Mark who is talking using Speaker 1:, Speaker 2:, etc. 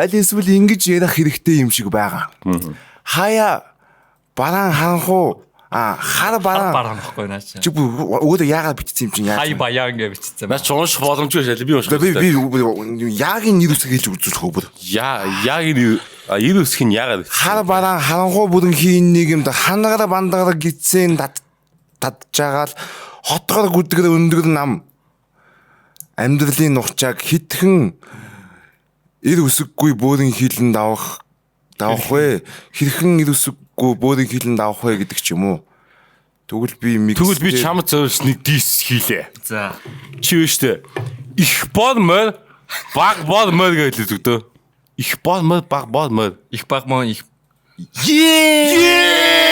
Speaker 1: аль эсвэл ингэж ярих хэрэгтэй юм шиг байгаа. Хаяа бараан харанхуу хар бараан
Speaker 2: байхгүй наа чи.
Speaker 1: чи өөрөө яагаад бичсэн юм чинь яа.
Speaker 2: Хай баян гэж бичсэн.
Speaker 3: Наач унших боломжгүй шээ. Би унших.
Speaker 1: Би яагийн нэр үсэг хэлж үзүүлэх үү бүр.
Speaker 3: Яагийн ир үсэх нь яагаад
Speaker 1: хар бараан харанхуу бүрэн хийн нийгэмд ханагара бандагара гидсэн татжаагаал хотгор гүдгэр өндөр нам амьдралын нухчааг хитгэн ир үсэггүй бөөрийн хилэнд давах вэ? Хэрхэн ир үсэггүй бөөрийн хилэнд давах вэ гэдэг ч юм уу. Тэгвэл би
Speaker 3: чамд зөвс нэг дис хийлээ.
Speaker 2: За.
Speaker 3: Чи вэ штэ. Их бод мөр баг бод мөр гэж хэлдэг. Их бод мөр баг бод мөр.
Speaker 2: Их баг мөн их.
Speaker 3: Yeah!